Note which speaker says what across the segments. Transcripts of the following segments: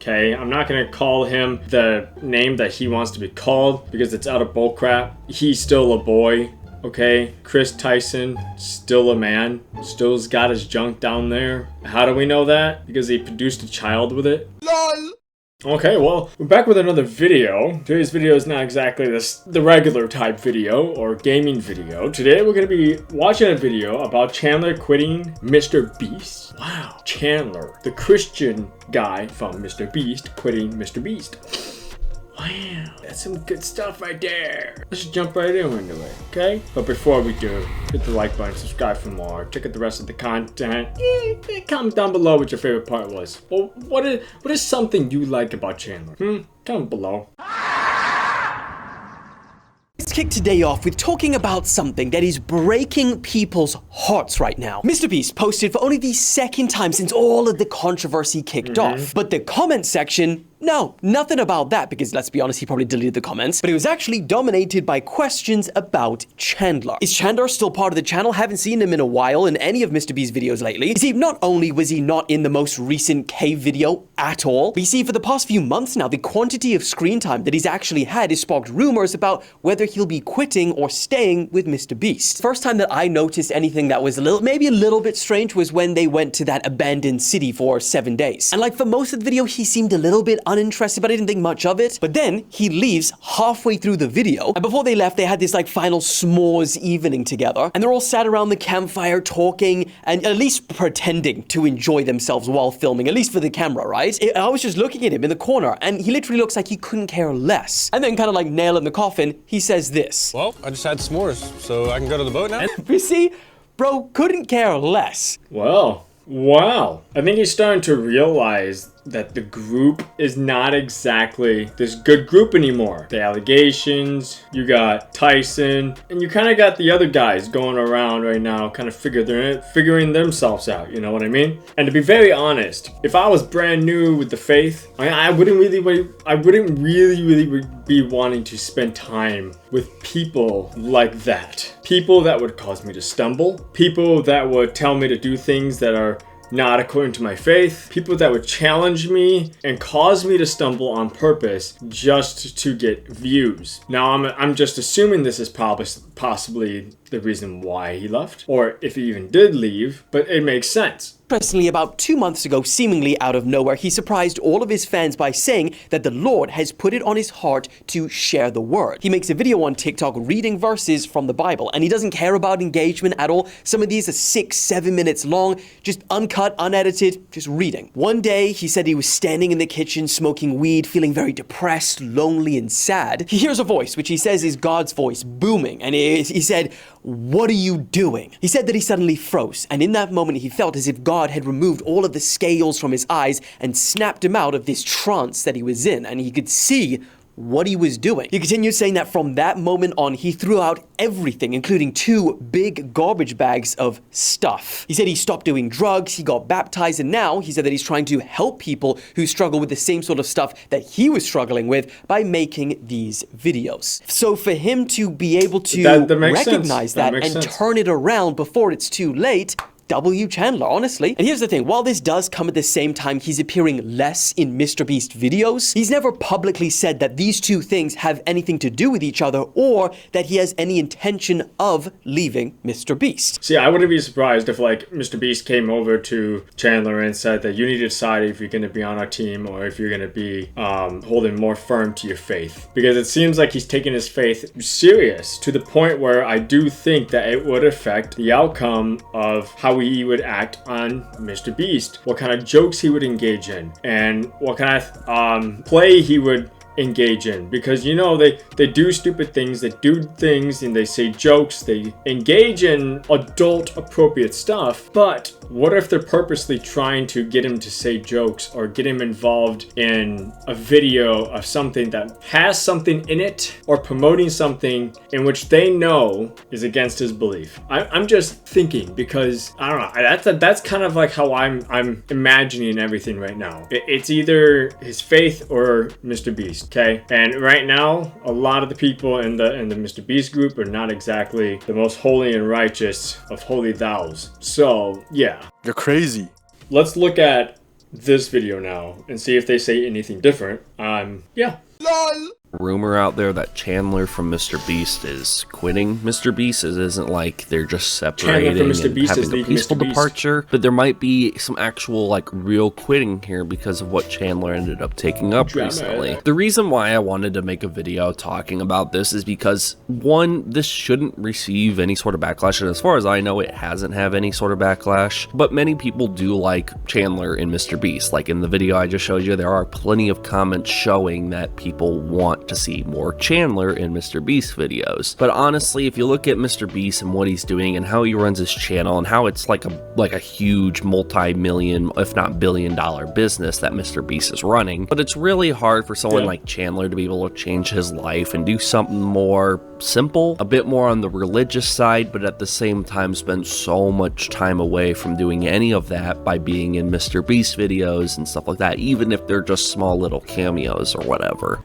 Speaker 1: Okay, I'm not gonna call him the name that he wants to be called because it's out of bullcrap. He's still a boy. Okay, Chris Tyson, still a man, still's got his junk down there. How do we know that? Because he produced a child with it? LOL! Okay, well, we're back with another video. Today's video is not exactly the regular type video or gaming video. Today we're going to be watching a video about Chandler quitting Mr.Beast. Wow, Chandler, the Christian guy from Mr.Beast, quitting Mr.Beast. Wow, that's some good stuff right there. Let's just jump right into it, okay? But before we do, hit the like button, subscribe for more, check out the rest of the content. Comment down below what your favorite part was. Well, what is something you like about Chandler? Comment below.
Speaker 2: Let's kick today off with talking about something that is breaking people's hearts right now. Mr.Beast posted for only the second time since all of the controversy kicked off, but the comment section, no, nothing about that, because let's be honest, he probably deleted the comments, but it was actually dominated by questions about Chandler. Is Chandler still part of the channel? Haven't seen him in a while in any of Mr.Beast's videos lately. You see, not only was he not in the most recent cave video at all, but you see, for the past few months now, the quantity of screen time that he's actually had has sparked rumors about whether he'll be quitting or staying with Mr.Beast. First time that I noticed anything that was maybe a little bit strange was when they went to that abandoned city for 7 days. And like for most of the video, he seemed a little bit uninterested, but I didn't think much of it. But then he leaves halfway through the video, and before they left, they had this like final s'mores evening together, and they're all sat around the campfire talking and at least pretending to enjoy themselves while filming, at least for the camera, right? I was just looking at him in the corner, and he literally looks like he couldn't care less. And then kind of like nail in the coffin, he says this.
Speaker 3: Well, I just had s'mores, so I can go to the boat now?
Speaker 2: You see, bro couldn't care less.
Speaker 1: Well, wow. I think he's starting to realize that the group is not exactly this good group anymore. The allegations, you got Tyson, and you kind of got the other guys going around right now, kind of figuring themselves out, you know what I mean? And to be very honest, if I was brand new with the faith, I wouldn't really be wanting to spend time with people like that. People that would cause me to stumble, people that would tell me to do things that are not according to my faith, people that would challenge me and cause me to stumble on purpose just to get views. Now I'm just assuming this is possibly the reason why he left, or if he even did leave, but it makes sense.
Speaker 2: Personally, about 2 months ago, seemingly out of nowhere, he surprised all of his fans by saying that the Lord has put it on his heart to share the word. He makes a video on TikTok reading verses from the Bible, and he doesn't care about engagement at all. Some of these are 6-7 minutes long, just uncut, unedited, just reading. One day, he said he was standing in the kitchen smoking weed, feeling very depressed, lonely, and sad. He hears a voice, which he says is God's voice, booming, and he said, "What are you doing?" He said that he suddenly froze, and in that moment, he felt as if God had removed all of the scales from his eyes and snapped him out of this trance that he was in, and he could see what he was doing. He continued saying that from that moment on, he threw out everything, including 2 big garbage bags of stuff. He said he stopped doing drugs, he got baptized, and now he said that he's trying to help people who struggle with the same sort of stuff that he was struggling with by making these videos. So for him to be able to recognize that and turn it around before it's too late, W. Chandler, honestly. And here's the thing, while this does come at the same time he's appearing less in MrBeast videos, he's never publicly said that these two things have anything to do with each other or that he has any intention of leaving MrBeast.
Speaker 1: See, I wouldn't be surprised if like MrBeast came over to Chandler and said that you need to decide if you're going to be on our team or if you're going to be holding more firm to your faith. Because it seems like he's taking his faith serious to the point where I do think that it would affect the outcome of how he would act on MrBeast, what kind of jokes he would engage in, and what kind of play he would engage in, because you know they do stupid things, they do things, and they say jokes, they engage in adult appropriate stuff. But what if they're purposely trying to get him to say jokes or get him involved in a video of something that has something in it or promoting something in which they know is against his belief? I'm just thinking, because I don't know, that's kind of like how I'm imagining everything right now. It's either his faith or MrBeast. Okay, and right now a lot of the people in the MrBeast group are not exactly the most holy and righteous of holy thous. So yeah,
Speaker 3: you're crazy.
Speaker 1: Let's look at this video now and see if they say anything different. Yeah.
Speaker 4: Rumor out there that Chandler from Mr.Beast is quitting Mr.Beast. It isn't like they're just separating and having a peaceful departure, but there might be some actual like real quitting here because of what Chandler ended up taking up recently. The reason why I wanted to make a video talking about this is because, one, this shouldn't receive any sort of backlash, and as far as I know, it hasn't had any sort of backlash, but many people do like Chandler in Mr.Beast. Like in the video I just showed you, there are plenty of comments showing that people want to see more Chandler in Mr.Beast videos. But honestly, if you look at Mr.Beast and what he's doing and how he runs his channel and how it's like a huge multi-million, if not billion-dollar business that Mr.Beast is running, but it's really hard for someone like Chandler to be able to change his life and do something more simple, a bit more on the religious side, but at the same time spend so much time away from doing any of that by being in Mr.Beast videos and stuff like that, even if they're just small little cameos or whatever.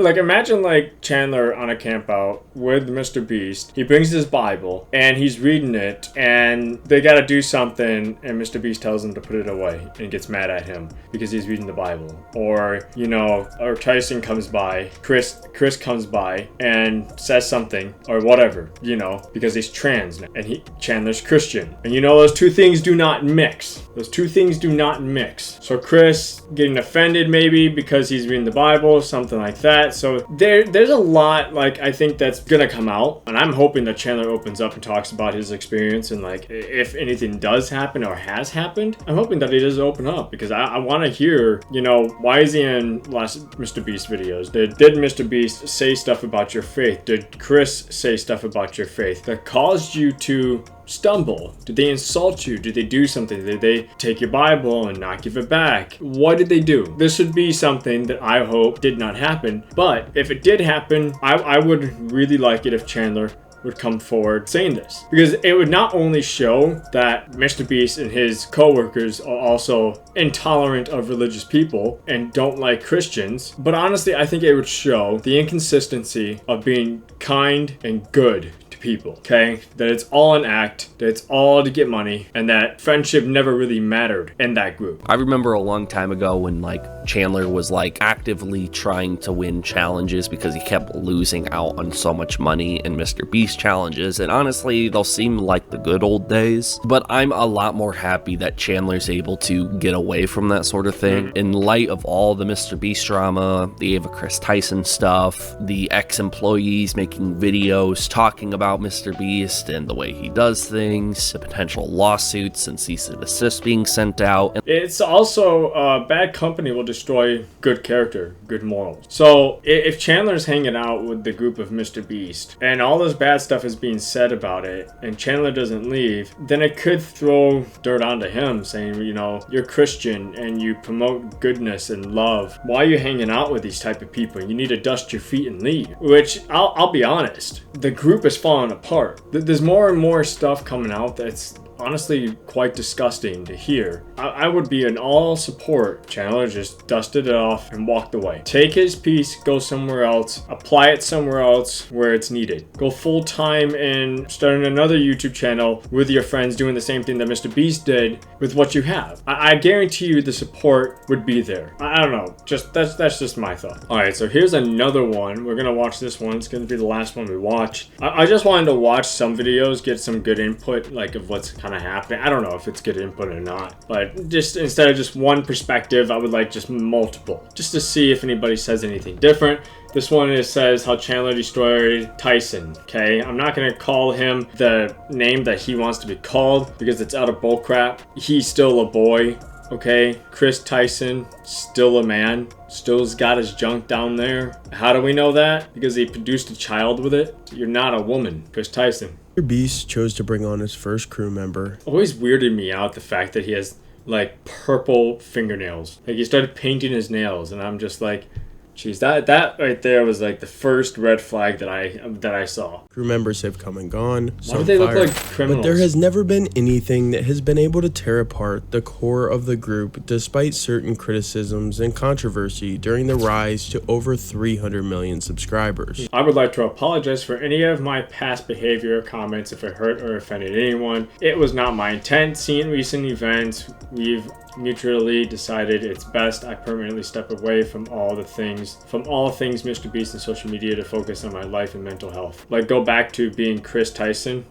Speaker 1: Like imagine like Chandler on a camp out with Mr. Beast. He brings his Bible and he's reading it and they gotta do something and Mr. Beast tells him to put it away and gets mad at him because he's reading the Bible. Or, you know, or Tyson comes by, Chris comes by and says something or whatever, you know, because he's trans now and Chandler's Christian. And you know those two things do not mix. Those two things do not mix. So Chris getting offended maybe because he's reading the Bible, something like that. So there's a lot, like, I think that's gonna come out, and I'm hoping that Chandler opens up and talks about his experience, and like if anything does happen or has happened, I'm hoping that he does open up, because I want to hear, you know, why is he in last Mr. Beast videos? Did Mr. Beast say stuff about your faith? Did Chris say stuff about your faith that caused you to stumble? Did they insult you? Did they do something? Did they take your Bible and not give it back? What did they do? This would be something that I hope did not happen, but if it did happen, I would really like it if Chandler would come forward saying this, because it would not only show that Mr. Beast and his co-workers are also intolerant of religious people and don't like Christians, but honestly I think it would show the inconsistency of being kind and good people, okay? That it's all an act, that it's all to get money, and that friendship never really mattered in that group.
Speaker 4: I remember a long time ago when like Chandler was like actively trying to win challenges because he kept losing out on so much money in Mr. Beast challenges, and honestly they'll seem like the good old days, but I'm a lot more happy that Chandler's able to get away from that sort of thing in light of all the Mr. Beast drama, the Ava Chris Tyson stuff, the ex-employees making videos talking about Mr. Beast and the way he does things, the potential lawsuits and cease and desist being sent out.
Speaker 1: It's also bad company will destroy good character, good morals. So if Chandler's hanging out with the group of Mr. Beast and all this bad stuff is being said about it and Chandler doesn't leave, then it could throw dirt onto him saying, you know, you're Christian and you promote goodness and love. Why are you hanging out with these type of people? You need to dust your feet and leave. Which I'll be honest, the group is falling apart. There's more and more stuff coming out that's honestly quite disgusting to hear. I would be in all support. Chandler just dusted it off and walked away. Take his piece, go somewhere else, apply it somewhere else where it's needed. Go full time in starting another YouTube channel with your friends doing the same thing that Mr. Beast did with what you have. I guarantee you the support would be there. I don't know. That's just my thought. Alright, so here's another one. We're gonna watch this one. It's gonna be the last one we watch. I just wanted to watch some videos, get some good input, like of what's kind of happening. I don't know if it's good input or not, but just instead of just one perspective, I would like just multiple, just to see if anybody says anything different. This one says how Chandler destroyed Tyson. Okay, I'm not gonna call him the name that he wants to be called because it's out of bullcrap. He's still a boy. Okay, Chris Tyson, still a man, still's got his junk down there. How do we know that? Because he produced a child with it. You're not a woman, Chris Tyson.
Speaker 5: Mr. Beast chose to bring on his first crew member.
Speaker 1: Always weirded me out the fact that he has like purple fingernails. Like he started painting his nails, and I'm just like, geez, that right there was like the first red flag that I saw.
Speaker 5: Crew members have come and gone.
Speaker 1: Why do they look like criminals?
Speaker 5: But there has never been anything that has been able to tear apart the core of the group, despite certain criticisms and controversy during the rise to over 300 million subscribers.
Speaker 1: I would like to apologize for any of my past behavior or comments if it hurt or offended anyone. It was not my intent. Seeing recent events, we've mutually decided it's best I permanently step away from all things Mr. Beast and social media to focus on my life and mental health. Like, go back to being Chris Tyson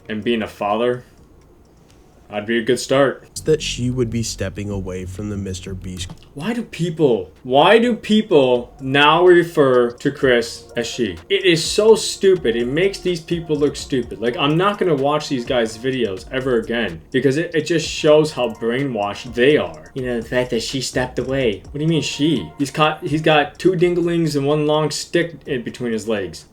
Speaker 1: and being a father. That'd be a good start.
Speaker 5: That she would be stepping away from the Mr. Beast.
Speaker 1: Why do people now refer to Chris as she? It is so stupid. It makes these people look stupid. Like, I'm not gonna watch these guys' videos ever again because it just shows how brainwashed they are. You know, the fact that she stepped away. What do you mean she? He's got 2 dinglings and 1 long stick in between his legs.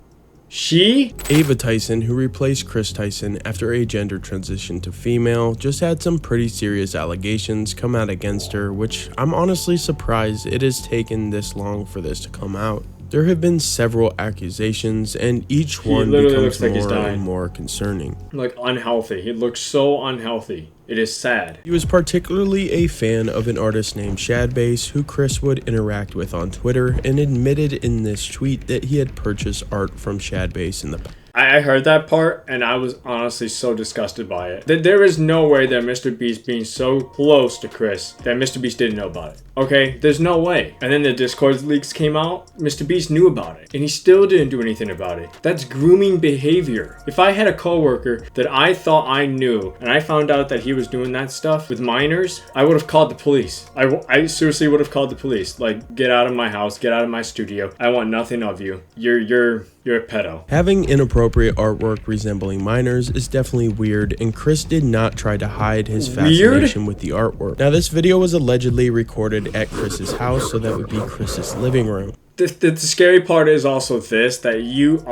Speaker 1: She?
Speaker 5: Ava Tyson, who replaced Chris Tyson after a gender transition to female, just had some pretty serious allegations come out against her, which I'm honestly surprised it has taken this long for this to come out. There have been several accusations, and each one becomes more and more concerning.
Speaker 1: Like, unhealthy. He looks so unhealthy. It is sad.
Speaker 5: He was particularly a fan of an artist named Shadbase, who Chris would interact with on Twitter, and admitted in this tweet that he had purchased art from Shadbase in the past.
Speaker 1: I heard that part, and I was honestly so disgusted by it. That there is no way that Mr. Beast being so close to Chris that Mr. Beast didn't know about it. Okay? There's no way. And then the Discord leaks came out. Mr. Beast knew about it, and he still didn't do anything about it. That's grooming behavior. If I had a coworker that I thought I knew, and I found out that he was doing that stuff with minors, I would have called the police. I seriously would have called the police. Like, get out of my house, get out of my studio. I want nothing of you. You're a pedo.
Speaker 5: Having inappropriate artwork resembling minors is definitely weird, and Chris did not try to hide his fascination with the artwork. Now, this video was allegedly recorded at Chris's house, so that would be Chris's living room.
Speaker 1: The scary part is also this, that you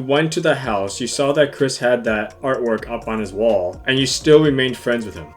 Speaker 1: went to the house, you saw that Chris had that artwork up on his wall, and you still remained friends with him.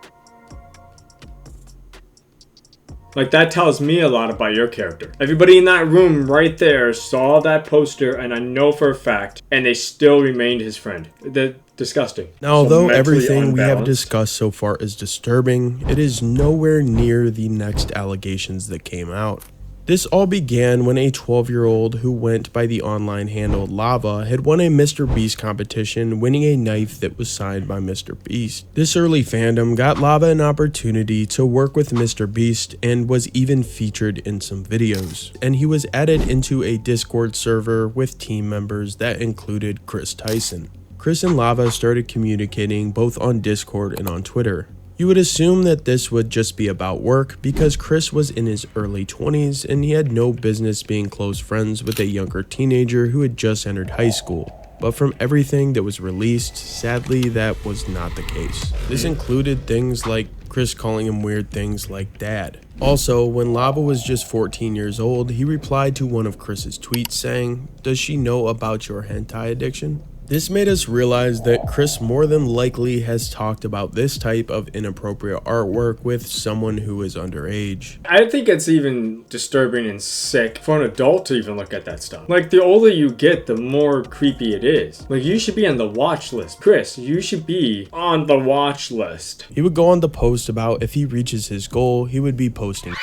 Speaker 1: Like, that tells me a lot about your character. Everybody in that room right there saw that poster, and I know for a fact, and they still remained his friend. They're disgusting.
Speaker 5: Now, although everything we have discussed so far is disturbing, it is nowhere near the next allegations that came out. This all began when a 12-year-old who went by the online handle Lava had won a Mr. Beast competition, winning a knife that was signed by Mr. Beast. This early fandom got Lava an opportunity to work with Mr. Beast and was even featured in some videos. And he was added into a Discord server with team members that included Chris Tyson. Chris and Lava started communicating both on Discord and on Twitter. You would assume that this would just be about work because Chris was in his early 20s and he had no business being close friends with a younger teenager who had just entered high school. But from everything that was released, sadly that was not the case. This included things like Chris calling him weird things like dad. Also, when Lava was just 14 years old, he replied to one of Chris's tweets saying, "Does she know about your hentai addiction?" This made us realize that Chris more than likely has talked about this type of inappropriate artwork with someone who is underage.
Speaker 1: I think it's even disturbing and sick for an adult to even look at that stuff. Like, the older you get, the more creepy it is. Like, you should be on the watch list. Chris, you should be on the watch list.
Speaker 5: He would go on to post about if he reaches his goal, he would be posting.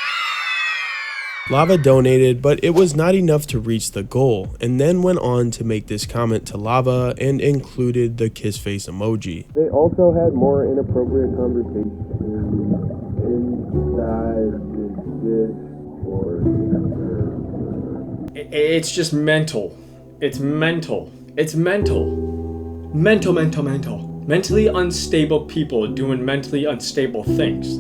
Speaker 5: Lava donated, but it was not enough to reach the goal, and then went on to make this comment to Lava and included the kiss face emoji. They also had more inappropriate conversations inside this Discord.
Speaker 1: It's just mental. It's mental. It's mental. Mental. Mentally unstable people doing mentally unstable things.